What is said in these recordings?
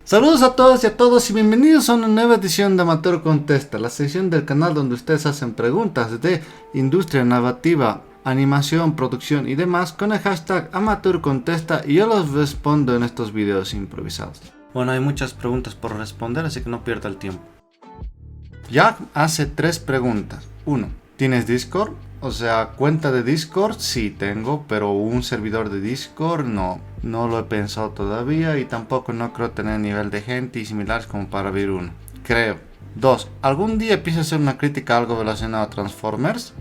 Saludos a todas y a todos y bienvenidos a una nueva edición de Amateur Contesta, la sección del canal donde ustedes hacen preguntas de industria narrativa, animación, producción y demás con el hashtag Amateur Contesta y yo los respondo en estos videos improvisados. Bueno, hay muchas preguntas por responder, así que no pierda el tiempo. Jack hace 3 preguntas. 1. ¿Tienes Discord? O sea, cuenta de Discord sí tengo, pero un servidor de Discord no lo he pensado todavía y tampoco no creo tener nivel de gente y similares como para abrir uno, creo. 2. ¿Algún día empiezo a hacer una crítica a algo relacionado a Transformers?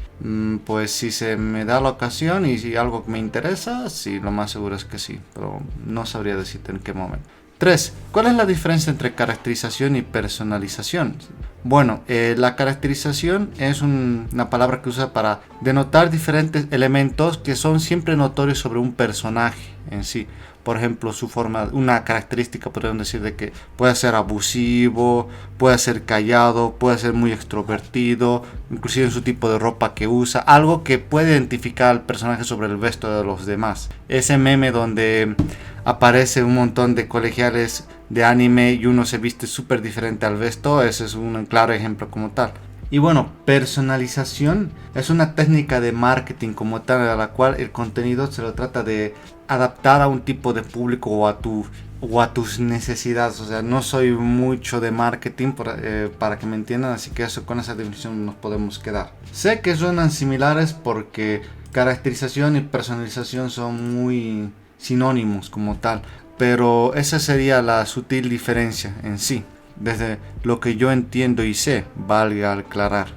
Pues si se me da la ocasión y si algo me interesa, sí, lo más seguro es que sí, pero no sabría decirte en qué momento. 3. ¿Cuál es la diferencia entre caracterización y personalización? Bueno, la caracterización es una palabra que usa para denotar diferentes elementos que son siempre notorios sobre un personaje en sí. Por ejemplo, su forma, una característica podríamos decir de que puede ser abusivo, puede ser callado, puede ser muy extrovertido, inclusive en su tipo de ropa que usa, algo que puede identificar al personaje sobre el resto de los demás. Ese meme donde aparece un montón de colegiales de anime y uno se viste súper diferente al resto, ese es un claro ejemplo como tal. Y bueno, personalización es una técnica de marketing como tal, a la cual el contenido se lo trata de adaptar a un tipo de público o a tus necesidades. O sea, no soy mucho de marketing para que me entiendan, así que con esa definición nos podemos quedar. Sé que suenan similares porque caracterización y personalización son muy sinónimos como tal, pero esa sería la sutil diferencia en sí, desde lo que yo entiendo y sé, valga aclarar.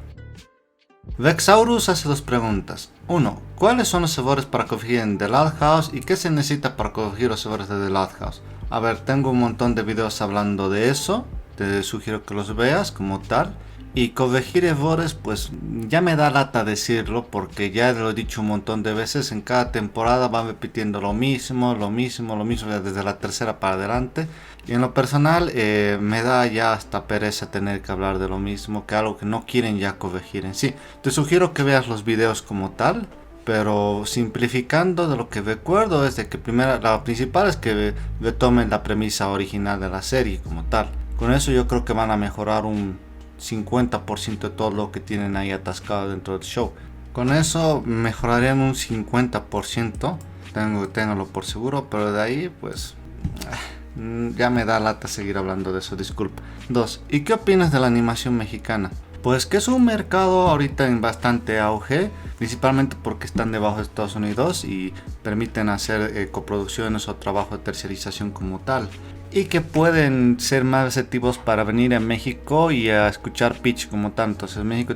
Vexaurus hace 2 preguntas. 1. ¿Cuáles son los sabores para corregir en The Loud House y qué se necesita para corregir los sabores de The Loud House? A ver, tengo un montón de videos hablando de eso, te sugiero que los veas como tal. Y corregir errores, pues ya me da lata decirlo porque ya lo he dicho un montón de veces. En cada temporada van repitiendo lo mismo, desde la tercera para adelante. Y en lo personal me da ya hasta pereza tener que hablar de lo mismo, que algo que no quieren ya corregir en sí. Te sugiero que veas los videos como tal, pero simplificando de lo que recuerdo es de que la principal es que retomen la premisa original de la serie como tal. Con eso yo creo que van a mejorar un 50% de todo lo que tienen ahí atascado dentro del show. Con eso mejorarían un 50%, ténganlo por seguro, pero de ahí pues ya me da lata seguir hablando de eso, disculpa. 2. ¿Y qué opinas de la animación mexicana? Pues que es un mercado ahorita en bastante auge, principalmente porque están debajo de Estados Unidos y permiten hacer coproducciones o trabajo de tercerización como tal. Y que pueden ser más receptivos para venir a México y a escuchar pitch como tal. Entonces México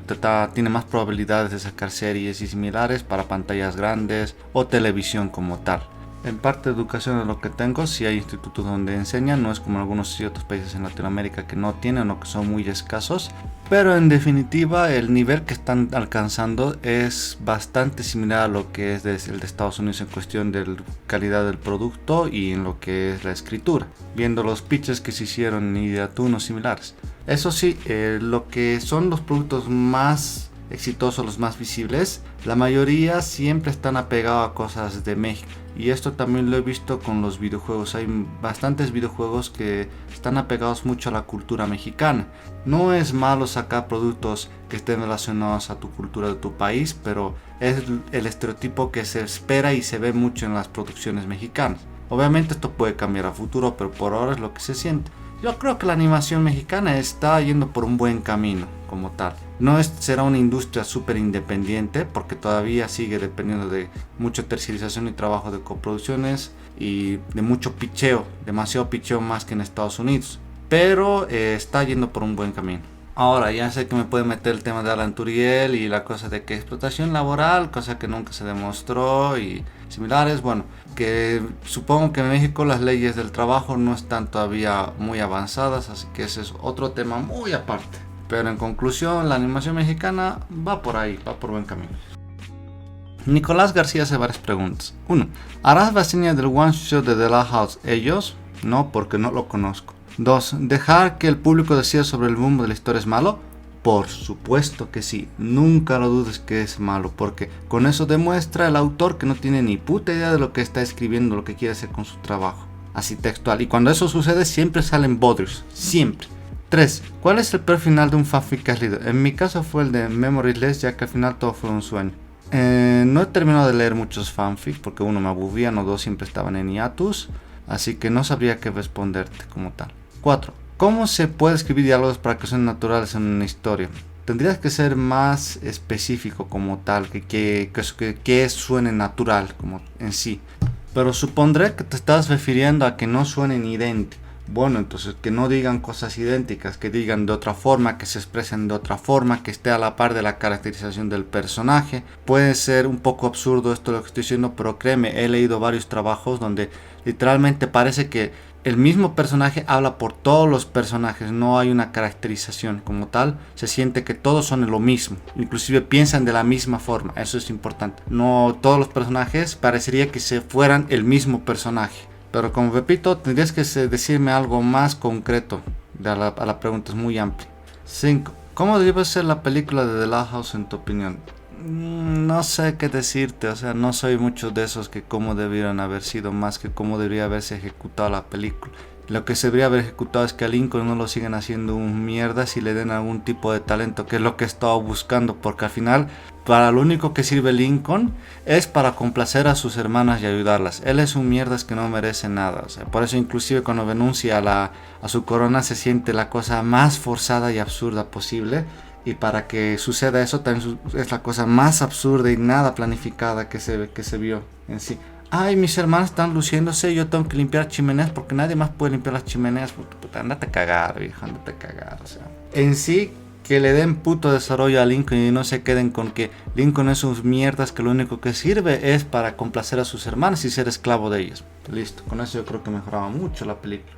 tiene más probabilidades de sacar series y similares para pantallas grandes o televisión como tal. En parte de educación es lo que tengo, si hay institutos donde enseñan, no es como algunos otros países en Latinoamérica que no tienen o que son muy escasos, pero en definitiva el nivel que están alcanzando es bastante similar a lo que es el de Estados Unidos en cuestión de calidad del producto y en lo que es la escritura, viendo los pitches que se hicieron y de atunos similares. Eso sí, lo que son los productos más exitosos, los más visibles, la mayoría siempre están apegados a cosas de México. Y esto también lo he visto con los videojuegos. Hay bastantes videojuegos que están apegados mucho a la cultura mexicana. No es malo sacar productos que estén relacionados a tu cultura de tu país, pero es el estereotipo que se espera y se ve mucho en las producciones mexicanas. Obviamente esto puede cambiar a futuro, pero por ahora es lo que se siente. Yo creo que la animación mexicana está yendo por un buen camino como tal. No será una industria súper independiente porque todavía sigue dependiendo de mucha tercerización y trabajo de coproducciones y de mucho picheo, demasiado picheo más que en Estados Unidos. Pero está yendo por un buen camino. Ahora ya sé que me puede meter el tema de Alan Turiel y la cosa de que explotación laboral, cosa que nunca se demostró y similares. Bueno, que supongo que en México las leyes del trabajo no están todavía muy avanzadas, así que ese es otro tema muy aparte. Pero en conclusión, la animación mexicana va por ahí, va por buen camino. Nicolás García hace varias preguntas. 1. ¿Harás reseña del one shot de The Loud House? ¿Ellos? No, porque no lo conozco. 2. ¿Dejar que el público decida sobre el rumbo de la historia es malo? Por supuesto que sí, nunca lo dudes que es malo, porque con eso demuestra el autor que no tiene ni puta idea de lo que está escribiendo, lo que quiere hacer con su trabajo. así textual. Y cuando eso sucede siempre salen bodrios, siempre. 3. ¿Cuál es el peor final de un fanfic que has leído? En mi caso fue el de Memoryless, ya que al final todo fue un sueño. No he terminado de leer muchos fanfics porque uno me aburría, no, dos siempre estaban en hiatus, así que no sabría qué responderte como tal. 4. ¿Cómo se puede escribir diálogos para que sean naturales en una historia? Tendrías que ser más específico como tal, que suene natural como en sí. Pero supondré que te estás refiriendo a que no suenen idénticos. Bueno, entonces que no digan cosas idénticas, que digan de otra forma, que se expresen de otra forma, que esté a la par de la caracterización del personaje. Puede ser un poco absurdo esto lo que estoy diciendo, pero créeme, he leído varios trabajos donde literalmente parece que el mismo personaje habla por todos los personajes, no hay una caracterización como tal, se siente que todos son lo mismo, inclusive piensan de la misma forma, eso es importante. No todos los personajes parecería que se fueran el mismo personaje. Pero como repito, tendrías que decirme algo más concreto a la pregunta, es muy amplia. 5. ¿Cómo debe ser la película de The Last House en tu opinión? No sé qué decirte, o sea, no soy mucho de esos que cómo debieran haber sido, más que cómo debería haberse ejecutado la película. Lo que se debería haber ejecutado es que a Lincoln no lo sigan haciendo un mierda si le den algún tipo de talento, que es lo que he estado buscando, porque al final, para lo único que sirve Lincoln es para complacer a sus hermanas y ayudarlas. Él es un mierdas que no merece nada, o sea, por eso inclusive cuando renuncia a su corona se siente la cosa más forzada y absurda posible. Y para que suceda eso también es la cosa más absurda y nada planificada que se vio en sí. Ay, mis hermanos están luciéndose, yo tengo que limpiar chimeneas porque nadie más puede limpiar las chimeneas. Puta, andate a cagar, viejo, andate a cagar, o sea. En sí, que le den puto desarrollo a Lincoln y no se queden con que Lincoln es sus mierdas que lo único que sirve es para complacer a sus hermanos y ser esclavo de ellos. Listo, con eso yo creo que mejoraba mucho la película.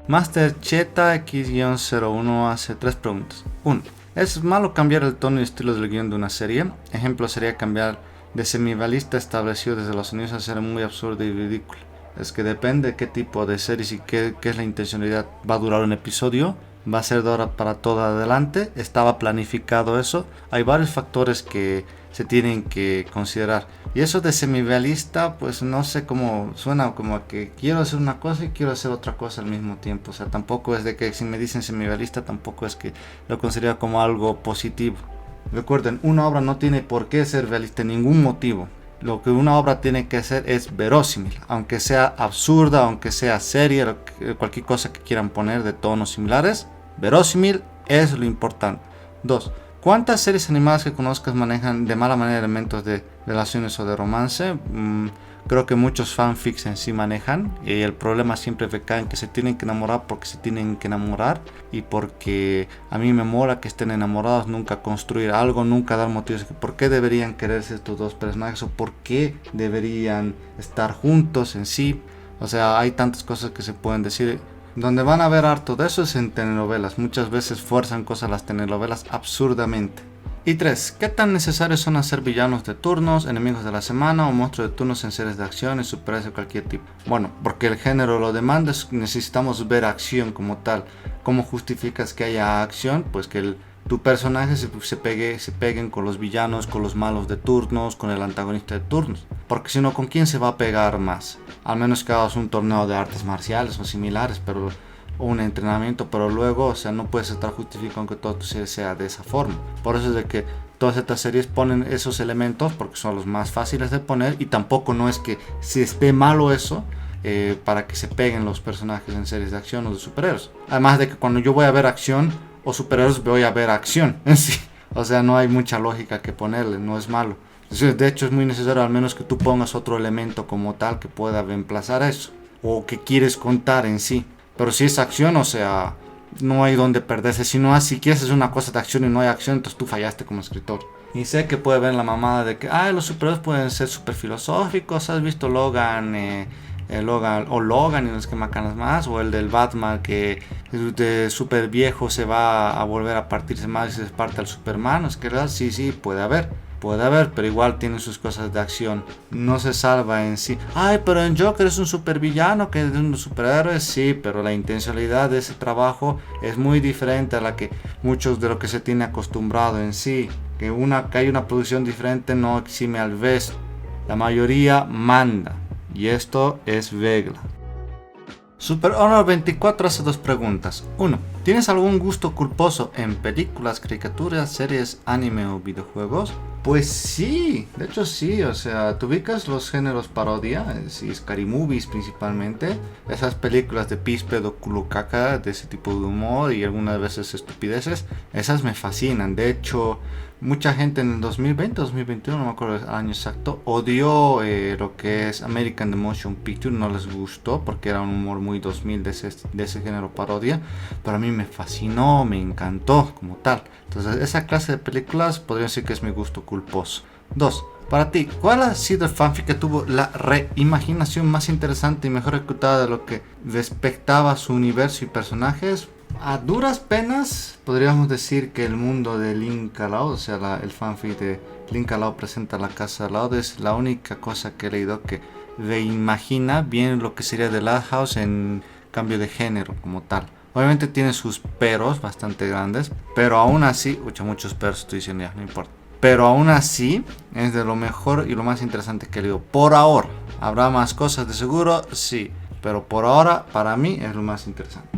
Master Cheta X-01 hace 3 preguntas. 1. ¿Es malo cambiar el tono y estilo del guión de una serie? Ejemplo sería cambiar de semirealista establecido desde los inicios a ser muy absurdo y ridículo. Es que depende de qué tipo de series y qué es la intencionalidad. ¿Va a durar un episodio? ¿Va a ser de ahora para todo adelante? ¿Estaba planificado eso? Hay varios factores que se tienen que considerar. Y eso de semirealista, pues no sé cómo suena, como que quiero hacer una cosa y quiero hacer otra cosa al mismo tiempo. O sea, tampoco es de que si me dicen semirealista, tampoco es que lo considero como algo positivo. Recuerden, una obra no tiene por qué ser realista en ningún motivo. Lo que una obra tiene que hacer es verosímil, aunque sea absurda, aunque sea seria, cualquier cosa que quieran poner de tonos similares, verosímil es lo importante. 2. ¿Cuántas series animadas que conozcas manejan de mala manera elementos de relaciones o de romance? Creo que muchos fanfics en sí manejan, y el problema siempre recae en que se tienen que enamorar porque se tienen que enamorar, y porque a mí me mola que estén enamorados, nunca construir algo, nunca dar motivos de por qué deberían quererse estos dos personajes o por qué deberían estar juntos en sí. O sea, hay tantas cosas que se pueden decir. Donde van a ver harto de eso es en telenovelas. Muchas veces fuerzan cosas las telenovelas absurdamente. Y 3. ¿Qué tan necesarios son hacer villanos de turnos, enemigos de la semana o monstruos de turnos en series de acción y superhéroes de cualquier tipo? Bueno, porque el género lo demanda, necesitamos ver acción como tal. ¿Cómo justificas que haya acción? Pues que tu personaje se peguen con los villanos, con los malos de turnos, con el antagonista de turnos. Porque si no, ¿con quién se va a pegar más? Al menos que hagas un torneo de artes marciales o similares, pero o un entrenamiento, pero luego, o sea, no puedes estar justificando que todo tu serie sea de esa forma. Por eso es de que todas estas series ponen esos elementos porque son los más fáciles de poner, y tampoco no es que si esté malo eso para que se peguen los personajes en series de acción o de superhéroes. Además de que cuando yo voy a ver acción o superhéroes voy a ver acción en sí. O sea, no hay mucha lógica que ponerle, no es malo. De hecho es muy necesario al menos que tú pongas otro elemento como tal que pueda reemplazar eso, o que quieres contar en sí. Pero si es acción, o sea, no hay donde perderse. Si quieres hacer una cosa de acción y no hay acción, entonces tú fallaste como escritor. Y sé que puede ver la mamada de que los superhéroes pueden ser súper filosóficos. ¿Has visto Logan y los que macanas más? O el del Batman que de súper viejo se va a volver a partirse más y se parte al Superman. Es que real, sí, puede haber, pero igual tiene sus cosas de acción. No se salva en sí. Pero en Joker es un supervillano que es un superhéroe. Sí, pero la intencionalidad de ese trabajo es muy diferente a la que muchos de lo que se tiene acostumbrado en sí. Que hay una producción diferente no exime al resto. La mayoría manda. Y esto es regla. Super Honor 24 hace dos preguntas. 1. ¿Tienes algún gusto culposo en películas, caricaturas, series, anime o videojuegos? Pues sí, de hecho sí, o sea, ¿tú ubicas los géneros parodia? Sí, Scary Movies principalmente, esas películas de pis, pedo, culo, caca, de ese tipo de humor y algunas veces estupideces, esas me fascinan. De hecho, mucha gente en el 2020, 2021, no me acuerdo el año exacto, odió lo que es American The Motion Picture, no les gustó porque era un humor muy 2000 de ese género parodia, pero a mí me fascinó, me encantó como tal. Entonces esa clase de películas podría decir que es mi gusto culposo. 2. Para ti, ¿cuál ha sido el fanfic que tuvo la reimaginación más interesante y mejor ejecutada de lo que respectaba a su universo y personajes? A duras penas podríamos decir que el mundo de Link Aloud, o sea, el fanfic de Link Aloud presenta la casa Aloud, es la única cosa que he leído que reimagina bien lo que sería The Last House en cambio de género como tal. Obviamente tiene sus peros bastante grandes, pero aún así, muchos peros estoy diciendo ya, no importa. Pero aún así es de lo mejor y lo más interesante que he leído. Por ahora, ¿habrá más cosas de seguro? Sí, pero por ahora para mí es lo más interesante.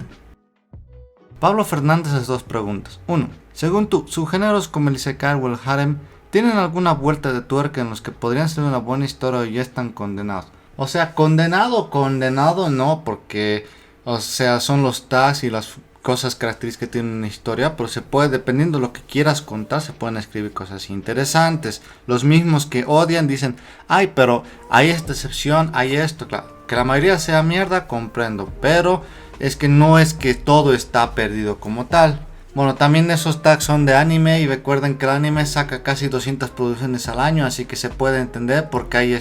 Pablo Fernández hace dos preguntas. 1. Según tú, subgéneros como el Isekai o el Harem ¿tienen alguna vuelta de tuerca en los que podrían ser una buena historia y ya están condenados? O sea, condenado no, porque o sea, son los tags y las cosas características que tiene una historia, pero se puede, dependiendo de lo que quieras contar, se pueden escribir cosas interesantes. Los mismos que odian dicen, ay, pero hay esta excepción, hay esto, claro, que la mayoría sea mierda, comprendo, pero es que no es que todo está perdido como tal. Bueno, también esos tags son de anime y recuerden que el anime saca casi 200 producciones al año, así que se puede entender por qué hay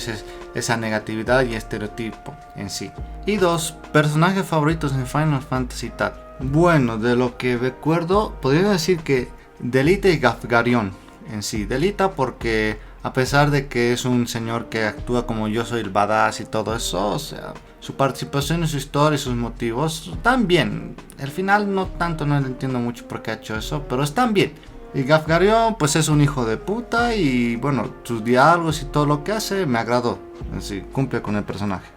esa negatividad y estereotipo en sí. Y 2. Personajes favoritos en Final Fantasy tal. Bueno, de lo que recuerdo, podría decir que Delita y Gafgarion en sí. Delita porque a pesar de que es un señor que actúa como yo soy el badass y todo eso, o sea, su participación en su historia y sus motivos están bien. Al final no tanto, no entiendo mucho por qué ha hecho eso, pero están bien. Y Gafgarion pues es un hijo de puta y bueno, sus diálogos y todo lo que hace me agradó. Así, cumple con el personaje.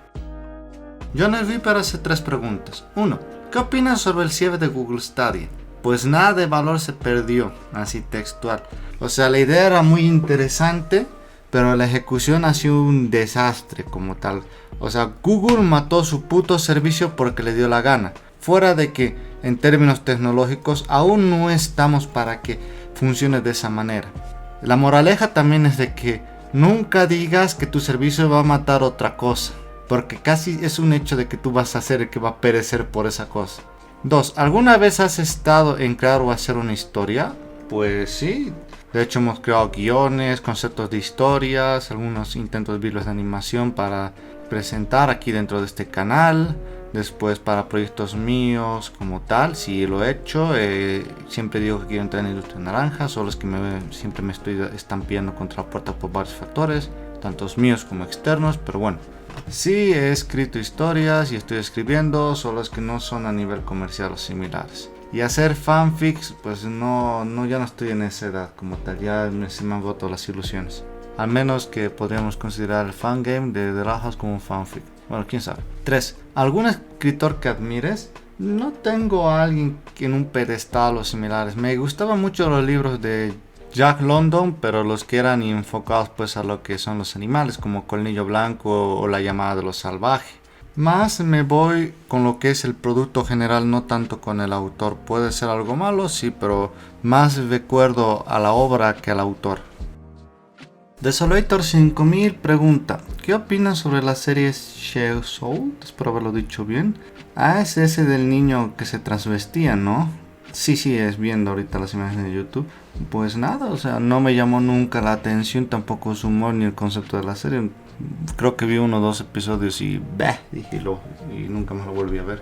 John el Viper hace tres preguntas. 1. ¿Qué opinas sobre el cierre de Google Stadia? Pues nada de valor se perdió, así textual. O sea, la idea era muy interesante, pero la ejecución ha sido un desastre como tal. O sea, Google mató su puto servicio porque le dio la gana. Fuera de que, en términos tecnológicos, aún no estamos para que funcione de esa manera. La moraleja también es de que nunca digas que tu servicio va a matar otra cosa, porque casi es un hecho de que tú vas a ser el que va a perecer por esa cosa. 2. ¿Alguna vez has estado en crear o hacer una historia? Pues sí. De hecho hemos creado guiones, conceptos de historias, algunos intentos de vídeos de animación para presentar aquí dentro de este canal. Después para proyectos míos como tal, sí lo he hecho. Siempre digo que quiero entrar en la industria naranja, solo es que siempre me estoy estampeando contra la puerta por varios factores, tantos míos como externos, pero bueno. Sí, he escrito historias y estoy escribiendo, solo es que no son a nivel comercial o similares. Y hacer fanfics, pues ya no estoy en esa edad como tal, se me han roto las ilusiones. Al menos que podríamos considerar el fangame de The Last House como un fanfic. Bueno, quién sabe. 3. ¿Algún escritor que admires? No tengo a alguien en un pedestal o similares. Me gustaban mucho los libros de Jack London, pero los que eran enfocados pues a lo que son los animales, como Colmillo Blanco o La llamada de los salvajes. Más me voy con lo que es el producto general, no tanto con el autor. Puede ser algo malo, sí, pero más recuerdo a la obra que al autor. Desolator 5000 pregunta: ¿qué opinas sobre la serie Sheo Soul? Espero haberlo dicho bien. Ah, es ese del niño que se transvestía, ¿no? Sí, es viendo ahorita las imágenes de YouTube. Pues nada, o sea, no me llamó nunca la atención, tampoco su humor ni el concepto de la serie. Creo que vi 1 o 2 episodios y dije y nunca más lo volví a ver.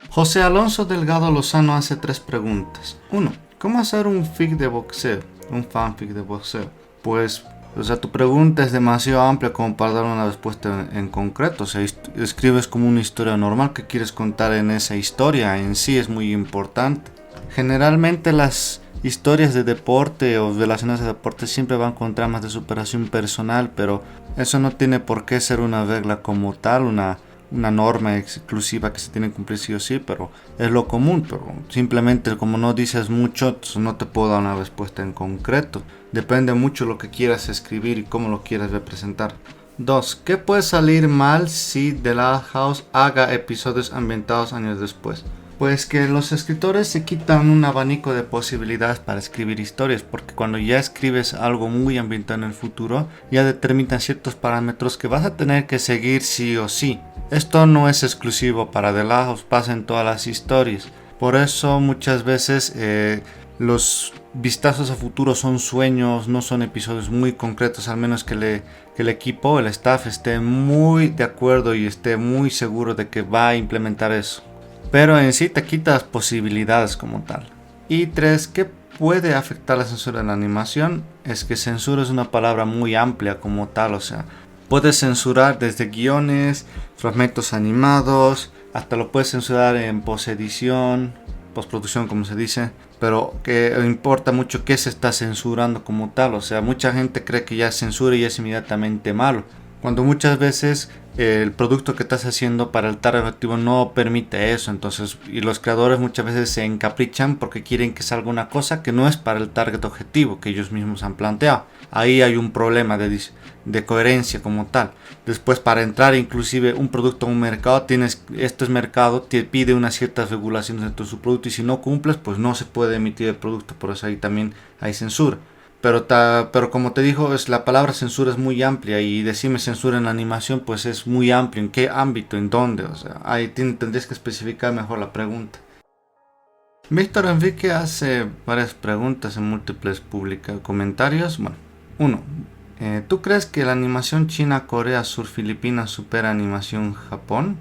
José Alonso Delgado Lozano hace 3 preguntas. 1. ¿Cómo hacer un fic de boxeo? Un fanfic de boxeo. Pues, o sea, tu pregunta es demasiado amplia como para dar una respuesta en concreto. O sea, escribes como una historia normal que quieres contar en esa historia. En sí es muy importante. Generalmente las historias de deporte o relacionadas a deporte siempre van con tramas de superación personal, pero eso no tiene por qué ser una regla como tal, una una norma exclusiva que se tiene que cumplir sí o sí, pero es lo común. Pero simplemente como no dices mucho, no te puedo dar una respuesta en concreto. Depende mucho lo que quieras escribir y cómo lo quieras representar. 2. ¿Qué puede salir mal si The Last House haga episodios ambientados años después? Pues que los escritores se quitan un abanico de posibilidades para escribir historias, porque cuando ya escribes algo muy ambientado en el futuro, ya determinan ciertos parámetros que vas a tener que seguir sí o sí. Esto no es exclusivo para The Last House, pasa en todas las historias. Por eso muchas veces los vistazos a futuro son sueños, no son episodios muy concretos, al menos que el equipo, el staff esté muy de acuerdo y esté muy seguro de que va a implementar eso. Pero en sí te quitas posibilidades como tal. Y 3. ¿Qué puede afectar la censura en la animación? Es que censura es una palabra muy amplia como tal, o sea, puedes censurar desde guiones, fragmentos animados, hasta lo puedes censurar en postedición, postproducción como se dice, pero que importa mucho qué se está censurando como tal, o sea, mucha gente cree que ya censura y es inmediatamente malo, cuando muchas veces el producto que estás haciendo para el target objetivo no permite eso, entonces, y los creadores muchas veces se encaprichan porque quieren que salga una cosa que no es para el target objetivo que ellos mismos han planteado. Ahí hay un problema de coherencia como tal. Después, para entrar inclusive un producto a un mercado, esto es mercado, te pide unas ciertas regulaciones dentro de su producto y si no cumples, pues no se puede emitir el producto, por eso ahí también hay censura. Pero como te digo, la palabra censura es muy amplia y decirme censura en la animación pues es muy amplio. ¿En qué ámbito? ¿En dónde? O sea, ahí tendrías que especificar mejor la pregunta. Víctor Enrique hace varias preguntas en múltiples comentarios. Bueno, 1. ¿Tú crees que la animación China, Corea, Sur, Filipinas supera animación Japón?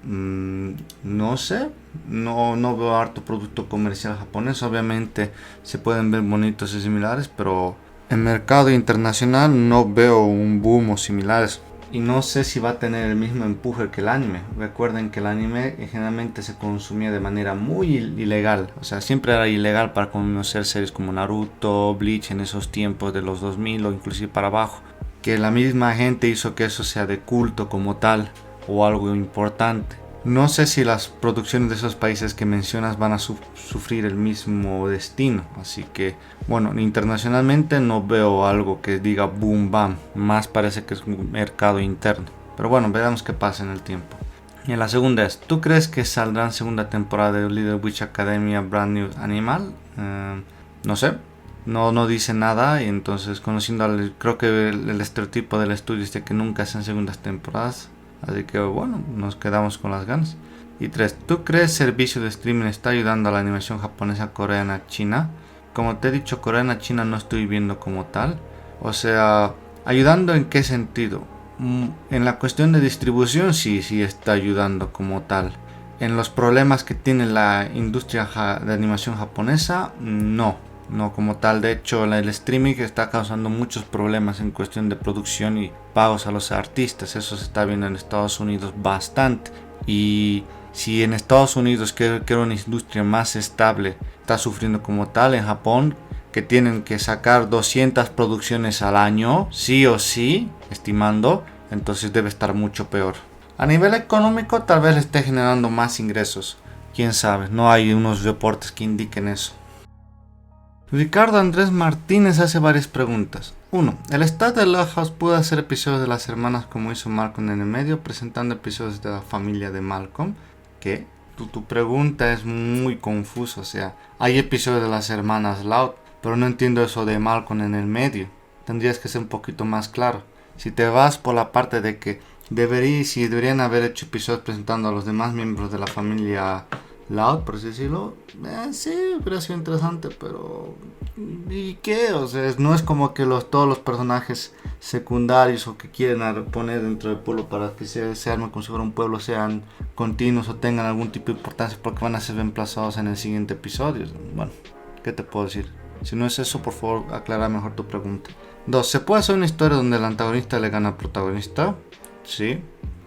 No sé, no veo harto producto comercial japonés. Obviamente se pueden ver bonitos y similares, pero en mercado internacional no veo un boom o similares. Y no sé si va a tener el mismo empuje que el anime. Recuerden que el anime generalmente se consumía de manera muy ilegal. O sea, siempre era ilegal para conocer series como Naruto, Bleach en esos tiempos de los 2000 o inclusive para abajo. Que la misma gente hizo que eso sea de culto como tal o algo importante. No sé si las producciones de esos países que mencionas van a sufrir el mismo destino. Así que, bueno, internacionalmente no veo algo que diga boom bam. Más parece que es un mercado interno. Pero bueno, veremos qué pasa en el tiempo. Y la segunda es, ¿tú crees que saldrá segunda temporada de Little Witch Academia Brand New Animal? No sé. No dice nada y entonces creo que el estereotipo del estudio es de que nunca hacen segundas temporadas. Así que bueno, nos quedamos con las ganas. Y 3. ¿Tú crees el servicio de streaming está ayudando a la animación japonesa, coreana, china? Como te he dicho, coreana, china no estoy viendo como tal. O sea, ¿ayudando en qué sentido? En la cuestión de distribución sí está ayudando como tal. En los problemas que tiene la industria de animación japonesa, no como tal. De hecho, el streaming está causando muchos problemas en cuestión de producción y pagos a los artistas. Eso se está viendo en Estados Unidos bastante. Y si en Estados Unidos, que era una industria más estable, está sufriendo como tal, en Japón, que tienen que sacar 200 producciones al año, sí o sí, estimando, entonces debe estar mucho peor. A nivel económico, tal vez le esté generando más ingresos. Quién sabe, no hay unos reportes que indiquen eso. Ricardo Andrés Martínez hace varias preguntas. 1. ¿El staff de Last House pudo hacer episodios de las hermanas como hizo Malcolm en el medio, presentando episodios de la familia de Malcolm? ¿Qué? Tu pregunta es muy confusa, o sea, hay episodios de las hermanas Loud, pero no entiendo eso de Malcolm en el medio. Tendrías que ser un poquito más claro. Si te vas por la parte de que deberían haber hecho episodios presentando a los demás miembros de la familia Loud, por así decirlo, sí, hubiera sido interesante, pero ¿y qué? O sea, no es como que todos los personajes secundarios o que quieren poner dentro del pueblo para que se arme como si fuera un pueblo sean continuos o tengan algún tipo de importancia porque van a ser reemplazados en el siguiente episodio. Bueno, ¿qué te puedo decir? Si no es eso, por favor, aclara mejor tu pregunta. 2. ¿Se puede hacer una historia donde el antagonista le gana al protagonista? Sí.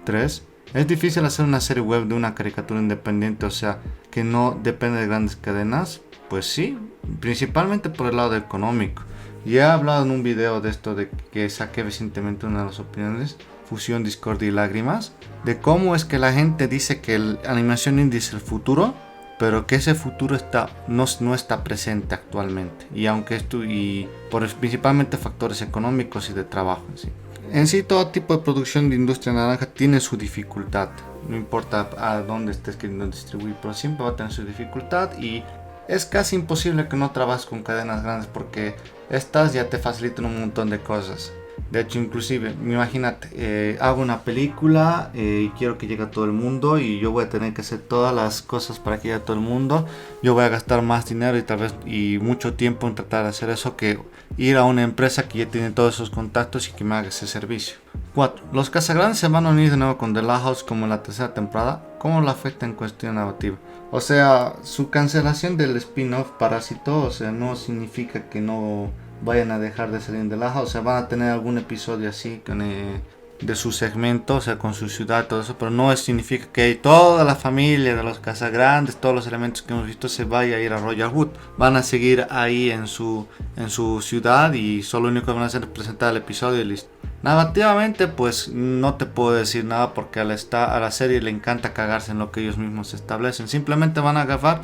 3. ¿Es difícil hacer una serie web de una caricatura independiente, o sea, que no depende de grandes cadenas? Pues sí, principalmente por el lado económico. Ya he hablado en un video de esto de que saqué recientemente una de las opiniones Fusión, Discordia y Lágrimas, de cómo es que la gente dice que la animación indie es el futuro, pero que ese futuro no está presente actualmente, y aunque principalmente factores económicos y de trabajo en sí. En sí, todo tipo de producción de industria naranja tiene su dificultad, no importa a dónde estés queriendo distribuir, pero siempre va a tener su dificultad, y es casi imposible que no trabajes con cadenas grandes porque estas ya te facilitan un montón de cosas. De hecho, inclusive, imagínate, hago una película y quiero que llegue a todo el mundo, y yo voy a tener que hacer todas las cosas para que llegue a todo el mundo. Yo voy a gastar más dinero y mucho tiempo en tratar de hacer eso, que ir a una empresa que ya tiene todos esos contactos y que me haga ese servicio. 4. Los Casagrandes se van a unir de nuevo con The Loud House como en la tercera temporada. ¿Cómo lo afecta en cuestión narrativa? O sea, su cancelación del spin-off Parásito, o sea, no significa que no vayan a dejar de salir de la house. O sea, van a tener algún episodio así de su segmento, o sea, con su ciudad, todo eso, pero no significa que toda la familia de los Casagrandes, todos los elementos que hemos visto, se vaya a ir a Royal Wood. Van a seguir ahí en su ciudad, y solo lo único que van a hacer es presentar el episodio y listo. Narrativamente, pues no te puedo decir nada, porque a la serie le encanta cagarse en lo que ellos mismos establecen. Simplemente van a agarrar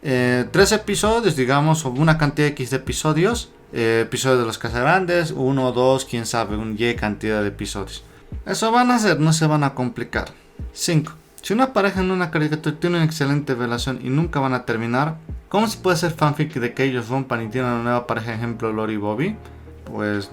3 episodios, digamos, o una cantidad X de episodios. Episodios de los Casagrandes, 1 o 2, quién sabe, un Y cantidad de episodios. Eso van a hacer, no se van a complicar. 5. Si una pareja en una caricatura tiene una excelente relación y nunca van a terminar, ¿cómo se puede hacer fanfic de que ellos rompan y tienen una nueva pareja, ejemplo Lori y Bobby? Pues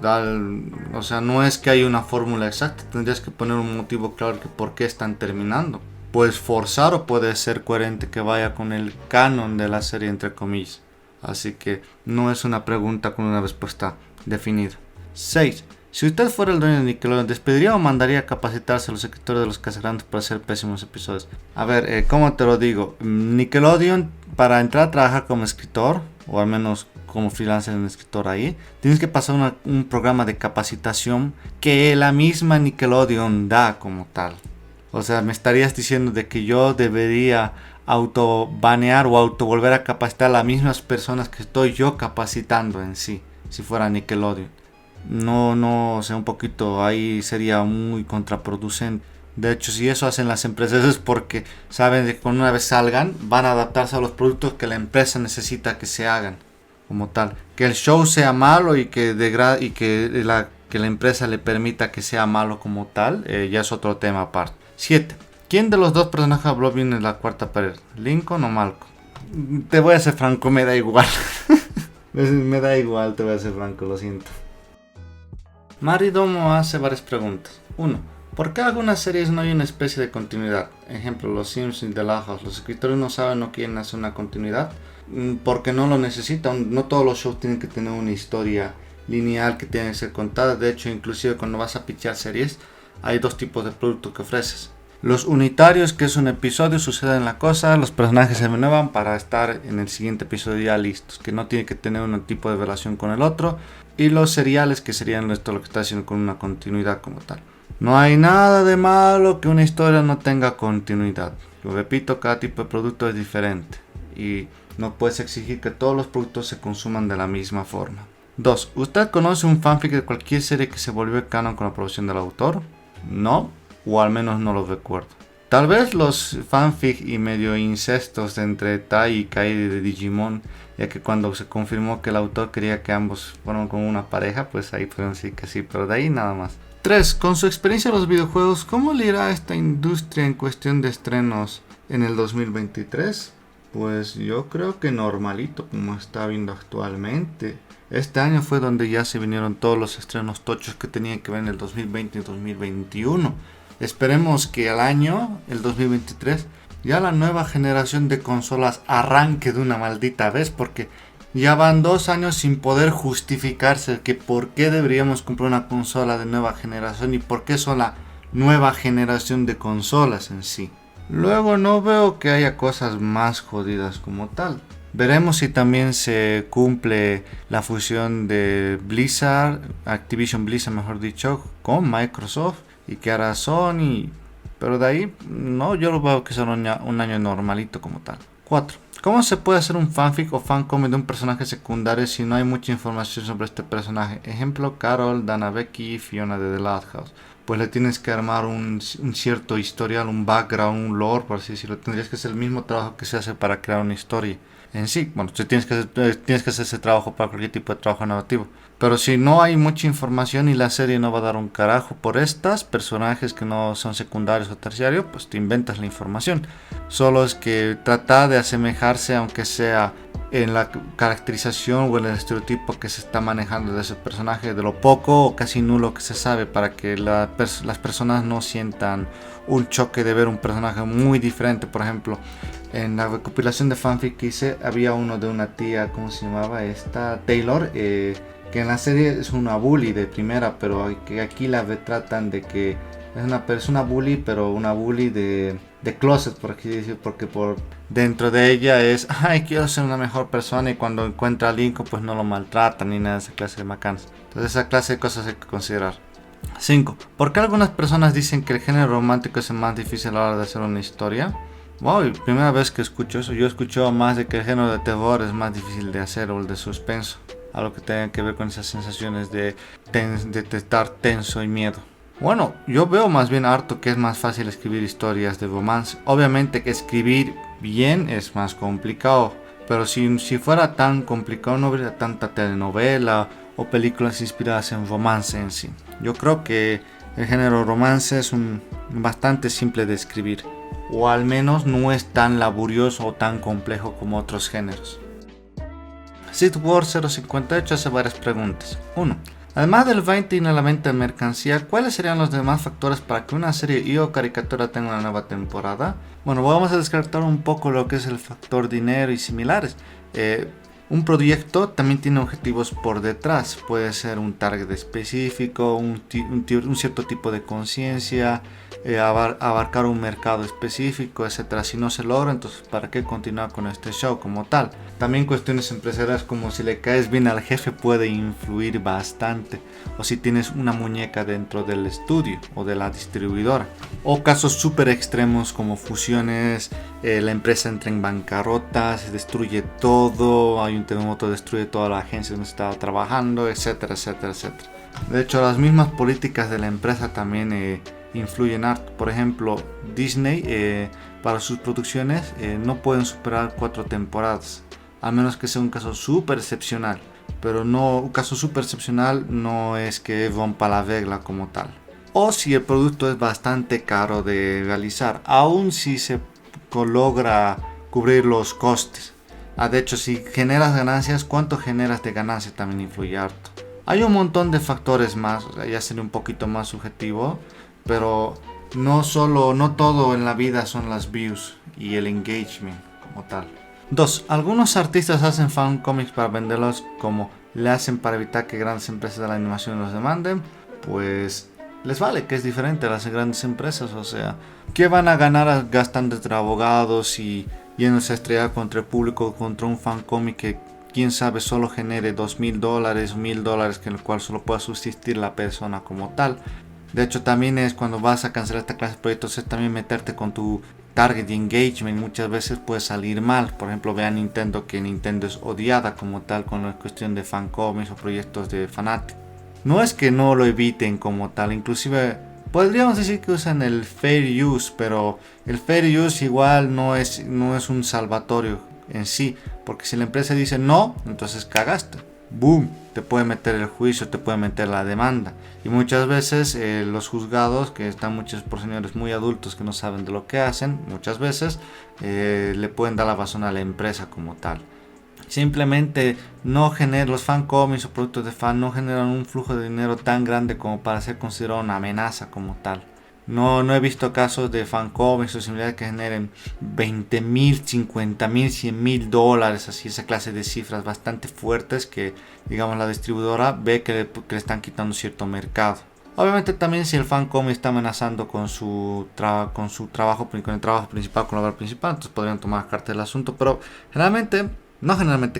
o sea, no es que haya una fórmula exacta, tendrías que poner un motivo claro que por qué están terminando. Puedes forzar o puede ser coherente que vaya con el canon de la serie, entre comillas. Así que no es una pregunta con una respuesta definida. 6. Si usted fuera el dueño de Nickelodeon, ¿despediría o mandaría a capacitarse a los escritores de los Casagrandes para hacer pésimos episodios? A ver, ¿cómo te lo digo? Nickelodeon, para entrar a trabajar como escritor, o al menos como freelancer en escritor ahí, tienes que pasar un programa de capacitación que la misma Nickelodeon da como tal. O sea, me estarías diciendo de que yo debería autobanear o volver a capacitar a las mismas personas que estoy yo capacitando en sí, si fuera Nickelodeon. No, o sea, un poquito ahí sería muy contraproducente. De hecho, si eso hacen las empresas es porque saben de que cuando una vez salgan van a adaptarse a los productos que la empresa necesita que se hagan como tal. Que el show sea malo y que la empresa le permita que sea malo como tal, ya es otro tema aparte. 7. ¿Quién de los dos personajes habló bien en la cuarta pared? ¿Lincoln o Malcolm? Te voy a ser franco, me da igual. Me da igual, te voy a ser franco, lo siento. Maridomo hace varias preguntas. 1. ¿Por qué algunas series no hay una especie de continuidad? Ejemplo, Los Simpsons y The Loud House. ¿Los escritores no saben o quieren hacer una continuidad? Porque no lo necesitan. No todos los shows tienen que tener una historia lineal que tiene que ser contada. De hecho, inclusive cuando vas a pitchar series, hay 2 tipos de productos que ofreces. Los unitarios, que es un episodio, sucede en la cosa, los personajes se renuevan para estar en el siguiente episodio ya listos, que no tiene que tener un tipo de relación con el otro. Y los seriales, que serían esto lo que está haciendo con una continuidad como tal. No hay nada de malo que una historia no tenga continuidad. Lo repito, cada tipo de producto es diferente y no puedes exigir que todos los productos se consuman de la misma forma. 2. ¿Usted conoce un fanfic de cualquier serie que se volvió canon con la aprobación del autor? No, o al menos no lo recuerdo. Tal vez los fanfic y medio incestos entre Tai y Kairi de Digimon, ya que cuando se confirmó que el autor quería que ambos fueran como una pareja, pues ahí fueron sí que sí, pero de ahí nada más. 3. Con su experiencia en los videojuegos, ¿cómo le irá a esta industria en cuestión de estrenos en el 2023? Pues yo creo que normalito, como está viendo actualmente. Este año fue donde ya se vinieron todos los estrenos tochos que tenían que ver en el 2020 y 2021. Esperemos que al año, el 2023, ya la nueva generación de consolas arranque de una maldita vez, porque ya van 2 años sin poder justificarse que por qué deberíamos comprar una consola de nueva generación y por qué son la nueva generación de consolas en sí. Luego no veo que haya cosas más jodidas como tal. Veremos si también se cumple la fusión de Blizzard, Activision Blizzard mejor dicho, con Microsoft y que hará Sony. Pero de ahí, no, yo lo veo que será un año normalito como tal. 4. ¿Cómo se puede hacer un fanfic o fancomic de un personaje secundario si no hay mucha información sobre este personaje? Ejemplo, Carol, Dana Becky, Fiona de The Loud House. pues le tienes que armar un cierto historial, un background, un lore, por así decirlo. Tendrías que hacer el mismo trabajo que se hace para crear una historia en sí. Bueno, tienes que hacer ese trabajo para cualquier tipo de trabajo narrativo. Pero si no hay mucha información y la serie no va a dar un carajo por estas personajes que no son secundarios o terciarios, pues te inventas la información. Solo es que trata de asemejarse, aunque sea en la caracterización o en el estereotipo que se está manejando de ese personaje, de lo poco o casi nulo que se sabe, para que las personas no sientan un choque de ver un personaje muy diferente. Por ejemplo, en la recopilación de fanfic que hice había uno de una tía, ¿cómo se llamaba? Esta Taylor, que en la serie es una bully de primera, pero que aquí la retratan de que es una persona bully, pero una bully de closet, por así decir, porque por dentro de ella es, ay, quiero ser una mejor persona, y cuando encuentra a Lincoln pues no lo maltratan ni nada de esa clase de macanas. Entonces esa clase de cosas hay que considerar. 5. ¿Por qué algunas personas dicen que el género romántico es el más difícil a la hora de hacer una historia? Wow, primera vez que escucho eso. Yo escucho más de que el género de terror es más difícil de hacer, o el de suspenso, algo que tenga que ver con esas sensaciones de estar tenso y miedo. Bueno, yo veo más bien harto que es más fácil escribir historias de romance. Obviamente que escribir bien es más complicado, pero si fuera tan complicado no habría tanta telenovela o películas inspiradas en romance en sí. Yo creo que el género romance es bastante simple de escribir, o al menos no es tan laborioso o tan complejo como otros géneros. SidWar058 hace varias preguntas. 1. Además del rating a la venta de mercancía, ¿cuáles serían los demás factores para que una serie y o caricatura tenga una nueva temporada? Bueno, vamos a descartar un poco lo que es el factor dinero y similares. Un proyecto también tiene objetivos por detrás. Puede ser un target específico, un cierto tipo de conciencia, abarcar un mercado específico, etcétera. Si no se logra, entonces ¿para qué continuar con este show como tal? También cuestiones empresariales, como si le caes bien al jefe, puede influir bastante, o si tienes una muñeca dentro del estudio o de la distribuidora, o casos súper extremos como fusiones, la empresa entra en bancarrota, se destruye todo, hay un terremoto, destruye toda la agencia donde estaba trabajando, etcétera, etcétera, etcétera. De hecho, las mismas políticas de la empresa también influyen harto. Por ejemplo, Disney, para sus producciones no pueden superar 4 temporadas, a menos que sea un caso súper excepcional. Pero no, un caso súper excepcional no es que rompa la regla como tal. O si el producto es bastante caro de realizar, aún si se logra cubrir los costes. De hecho, si generas ganancias, ¿cuánto generas de ganancias? También influye harto. Hay un montón de factores más, o sea, ya sería un poquito más subjetivo, pero no todo en la vida son las views y el engagement como tal. 2. Algunos artistas hacen fan comics para venderlos, como le hacen para evitar que grandes empresas de la animación los demanden. Pues les vale, que es diferente a las grandes empresas. O sea, ¿qué van a ganar gastando entre abogados y yéndose a estrellar contra el público, contra un fan cómic que quién sabe solo genere $2,000, $1,000, que en el cual solo pueda subsistir la persona como tal? De hecho, también es cuando vas a cancelar esta clase de proyectos, es también meterte con tu target engagement. Muchas veces puede salir mal. Por ejemplo, ve a Nintendo, que Nintendo es odiada como tal con la cuestión de fancomics o proyectos de fanáticos. No es que no lo eviten como tal, inclusive podríamos decir que usan el fair use, pero el fair use igual no es un salvatorio en sí, porque si la empresa dice no, entonces cagaste. Boom, te puede meter el juicio, te puede meter la demanda. Y muchas veces los juzgados, que están muchos por señores muy adultos que no saben de lo que hacen, muchas veces le pueden dar la razón a la empresa como tal. Simplemente los fan comics o productos de fan no generan un flujo de dinero tan grande como para ser considerado una amenaza como tal. No he visto casos de fan comics o similares que generen $20,000, $50,000, $100,000, así, esa clase de cifras bastante fuertes que, digamos, la distribuidora ve que le están quitando cierto mercado. Obviamente también si el fan comic está amenazando con el trabajo principal, con la obra principal, entonces podrían tomar carta del asunto, pero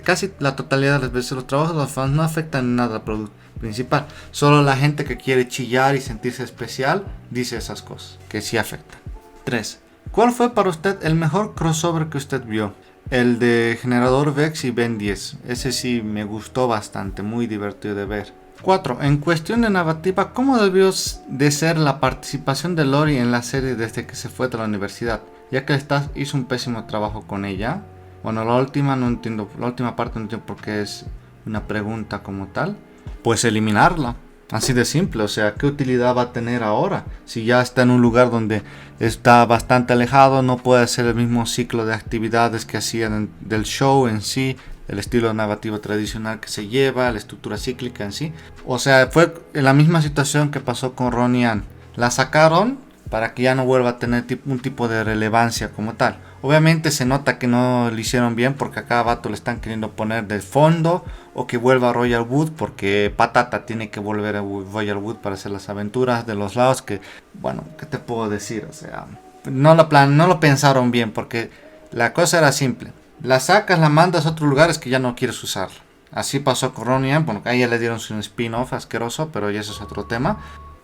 casi la totalidad de las veces los trabajos de los fans no afectan en nada al producto principal. Solo la gente que quiere chillar y sentirse especial dice esas cosas, que sí afectan. 3. ¿Cuál fue para usted el mejor crossover que usted vio? El de Generador Vex y Ben 10. Ese sí me gustó bastante, muy divertido de ver. 4. En cuestión de narrativa, ¿cómo debió de ser la participación de Lori en la serie desde que se fue de la universidad? Ya que Stas hizo un pésimo trabajo con ella. Bueno, la última no entiendo, la última parte no entiendo por qué es una pregunta como tal. Pues eliminarla. Así de simple, o sea, ¿qué utilidad va a tener ahora? Si ya está en un lugar donde está bastante alejado, no puede hacer el mismo ciclo de actividades que hacían del show en sí, el estilo narrativo tradicional que se lleva, la estructura cíclica en sí. O sea, fue en la misma situación que pasó con Ronnie Ann. La sacaron para que ya no vuelva a tener un tipo de relevancia como tal. Obviamente se nota que no lo hicieron bien porque a cada vato le están queriendo poner de fondo, o que vuelva a Royal Wood porque Patata tiene que volver a Royal Wood para hacer las aventuras de los lados. Que, bueno, ¿qué te puedo decir? O sea, no lo pensaron bien, porque la cosa era simple. La sacas, la mandas a otros lugares que ya no quieres usarla. Así pasó con Ronnie Ann. Bueno, a ella le dieron un spin-off asqueroso, pero ya eso es otro tema.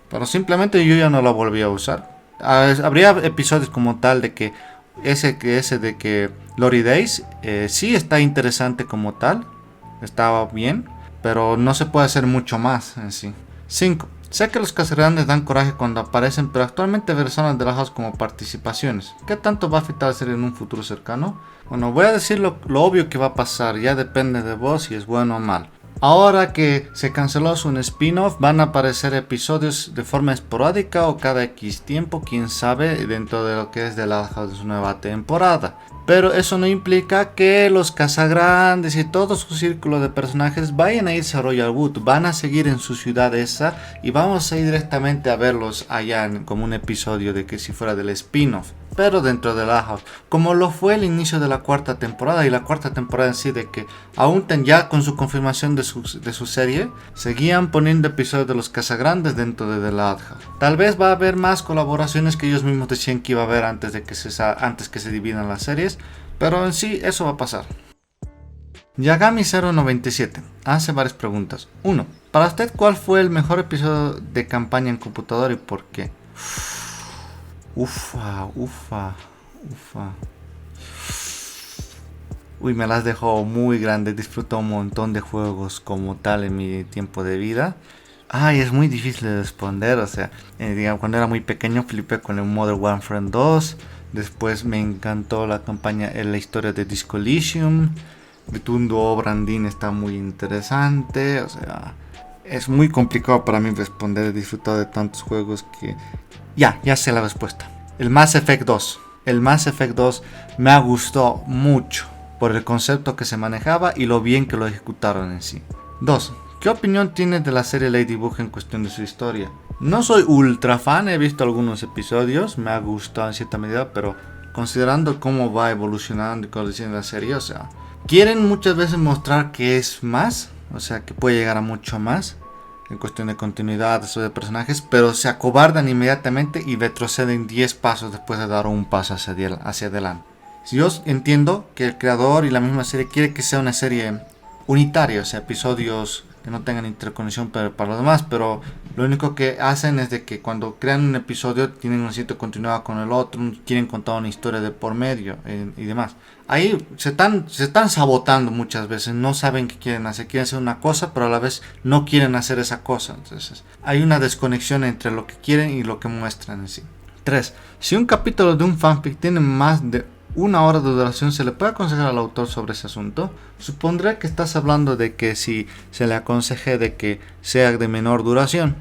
Pero simplemente yo ya no la volví a usar. Habría episodios como tal de que ese de que Lori Days sí está interesante como tal, estaba bien, pero no se puede hacer mucho más en sí. 5. Sé que los Casagrandes dan coraje cuando aparecen, pero actualmente versiones de la house como participaciones. ¿Qué tanto va a afectar la serie en un futuro cercano? Bueno, voy a decir lo obvio que va a pasar, ya depende de vos si es bueno o mal. Ahora que se canceló su spin-off, van a aparecer episodios de forma esporádica o cada X tiempo, quién sabe, dentro de lo que es de la su nueva temporada. Pero eso no implica que los Casagrandes y todo su círculo de personajes vayan a irse a Royal Wood. Van a seguir en su ciudad esa y vamos a ir directamente a verlos allá como un episodio de que si fuera del spin-off, pero dentro de la house, como lo fue el inicio de la cuarta temporada. Y la cuarta temporada en sí, de que aún ya con su confirmación de su serie, seguían poniendo episodios de los Casagrandes dentro de The Loud House. Tal vez va a haber más colaboraciones que ellos mismos decían que iba a haber antes que se dividan las series, pero en sí eso va a pasar. Yagami097 hace varias preguntas. 1. Para usted, ¿cuál fue el mejor episodio de campaña en computador y por qué? Ufa. Uy, me las dejó muy grandes. Disfruto un montón de juegos como tal en mi tiempo de vida. Ay, es muy difícil de responder. O sea, digamos, cuando era muy pequeño flipé con el Modern Warfare 2. Después me encantó la campaña, la historia de Disco Elysium. Bitundo Brandin está muy interesante. O sea, es muy complicado para mí responder. He disfrutado de tantos juegos que ya sé la respuesta. El Mass Effect 2. El Mass Effect 2 me gustó mucho por el concepto que se manejaba y lo bien que lo ejecutaron en sí. 2. ¿Qué opinión tienes de la serie Ladybug en cuestión de su historia? No soy ultra fan, he visto algunos episodios, me ha gustado en cierta medida, pero considerando cómo va evolucionando y cómo dicen la serie, o sea, quieren muchas veces mostrar que es más, o sea, que puede llegar a mucho más en cuestión de continuidad de personajes, pero se acobardan inmediatamente y retroceden 10 pasos después de dar un paso hacia adelante. Si yo entiendo que el creador y la misma serie quiere que sea una serie unitaria, o sea, episodios que no tengan interconexión para los demás, pero lo único que hacen es de que cuando crean un episodio tienen un sitio continuado con el otro, quieren contar una historia de por medio y demás. Ahí se están sabotando muchas veces, no saben qué quieren hacer una cosa, pero a la vez no quieren hacer esa cosa. Entonces hay una desconexión entre lo que quieren y lo que muestran en sí. 3. Si un capítulo de un fanfic tiene más de 1 hora de duración, ¿se le puede aconsejar al autor sobre ese asunto? Supondré que estás hablando de que si se le aconseje de que sea de menor duración.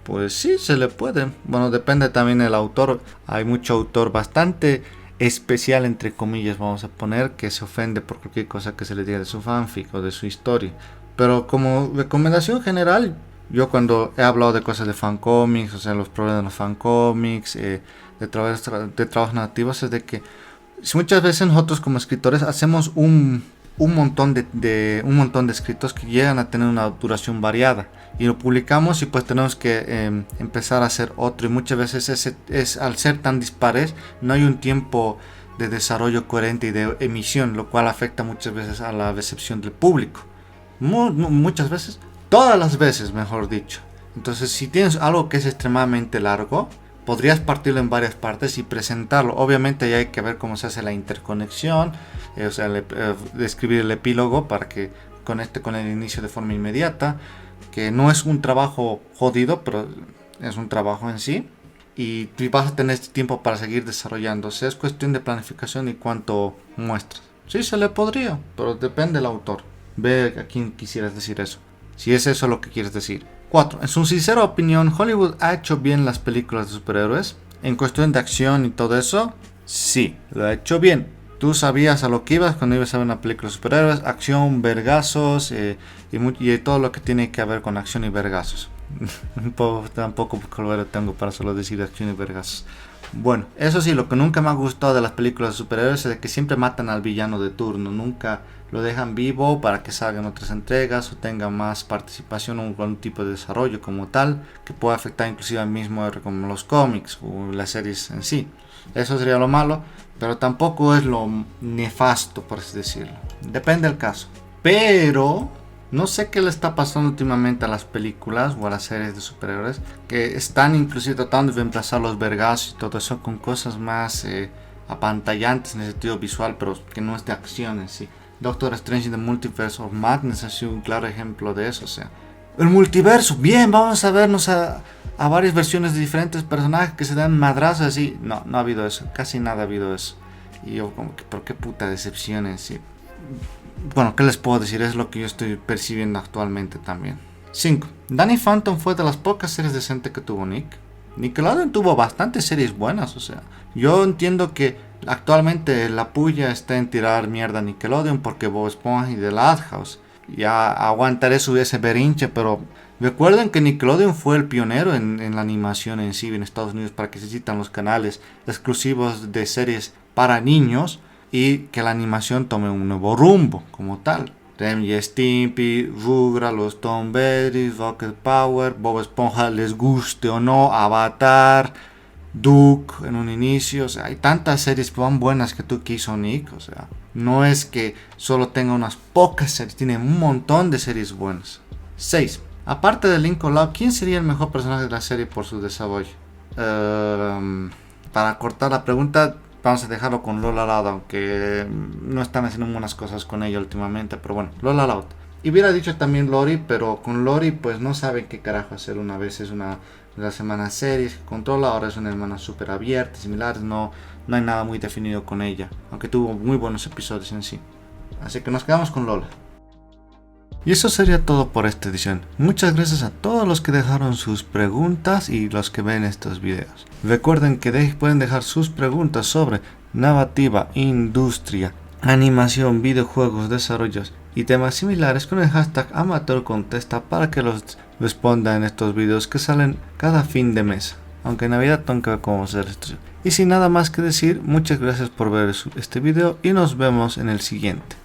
Pues sí, se le puede. Bueno, depende también del autor. Hay mucho autor bastante especial, entre comillas, vamos a poner, que se ofende por cualquier cosa que se le diga de su fanfic o de su historia. Pero como recomendación general, yo cuando he hablado de cosas de fancomics, o sea, los problemas de los fancomics, de trabajos narrativos, es de que muchas veces nosotros como escritores hacemos un montón de escritos que llegan a tener una duración variada y lo publicamos y pues tenemos que empezar a hacer otro, y muchas veces al ser tan dispares no hay un tiempo de desarrollo coherente y de emisión, lo cual afecta muchas veces a la recepción del público. Muchas veces, todas las veces mejor dicho. Entonces si tienes algo que es extremadamente largo, podrías partirlo en varias partes y presentarlo. Obviamente ya hay que ver cómo se hace la interconexión, o sea, describir el epílogo para que conecte con el inicio de forma inmediata, que no es un trabajo jodido, pero es un trabajo en sí. Y vas a tener tiempo para seguir desarrollándose. Es cuestión de planificación y cuánto muestras. Sí, se le podría, pero depende del autor. Ve a quién quisieras decir eso, si es eso lo que quieres decir. 4. En su sincera opinión, ¿Hollywood ha hecho bien las películas de superhéroes? En cuestión de acción y todo eso, sí, lo ha hecho bien. Tú sabías a lo que ibas cuando ibas a ver una película de superhéroes, acción, vergazos y todo lo que tiene que ver con acción y vergazos. Tampoco vocabulario tengo para solo decir acción y vergazos. Bueno, eso sí, lo que nunca me ha gustado de las películas de superhéroes es que siempre matan al villano de turno, nunca lo dejan vivo para que salgan otras entregas o tenga más participación o algún tipo de desarrollo como tal, que pueda afectar inclusive al mismo como los cómics o las series en sí. Eso sería lo malo, pero tampoco es lo nefasto, por así decirlo. Depende del caso. Pero no sé qué le está pasando últimamente a las películas o a las series de superhéroes, que están inclusive tratando de reemplazar los vergazos y todo eso con cosas más apantallantes en el sentido visual, pero que no es de acción en sí. Doctor Strange in the Multiverse of Madness ha sido un claro ejemplo de eso. O sea, el multiverso, bien, vamos a vernos a varias versiones de diferentes personajes que se dan madrazos así. No ha habido eso, casi nada ha habido eso. Y yo como que, ¿por qué puta decepción en sí? Bueno, ¿qué les puedo decir? Es lo que yo estoy percibiendo actualmente también. 5. Danny Phantom fue de las pocas series decentes que tuvo Nick. Nickelodeon tuvo bastantes series buenas, o sea, yo entiendo que actualmente la puya está en tirar mierda a Nickelodeon porque Bob Esponja y The Last House. Ya aguantaré ese berinche, pero recuerden que Nickelodeon fue el pionero en la animación en sí en Estados Unidos para que se citan los canales exclusivos de series para niños y que la animación tome un nuevo rumbo como tal. Ren y Stimpy, Rugrats, los Tom Berries, Rocket Power, Bob Esponja, les guste o no, Avatar, Duke en un inicio, o sea, hay tantas series tan buenas que hizo Nick, o sea, no es que solo tenga unas pocas series, tiene un montón de series buenas. 6. Aparte de Lincoln Loud, ¿quién sería el mejor personaje de la serie por su desarrollo? Para cortar la pregunta, vamos a dejarlo con Lola Loud, aunque no están haciendo buenas cosas con ella últimamente, pero bueno, Lola Loud. Y hubiera dicho también Lori, pero con Lori pues no saben qué carajo hacer. Una vez es una de las semanas series que controla, ahora es una hermana súper abierta, similares, no hay nada muy definido con ella, aunque tuvo muy buenos episodios en sí. Así que nos quedamos con Lola. Y eso sería todo por esta edición. Muchas gracias a todos los que dejaron sus preguntas y los que ven estos videos. Recuerden que pueden dejar sus preguntas sobre narrativa, industria, animación, videojuegos, desarrollos y temas similares con el hashtag AmateurContesta para que los responda en estos videos que salen cada fin de mes. Aunque en Navidad tengo que ver cómo hacer esto. Y sin nada más que decir, muchas gracias por ver este video y nos vemos en el siguiente.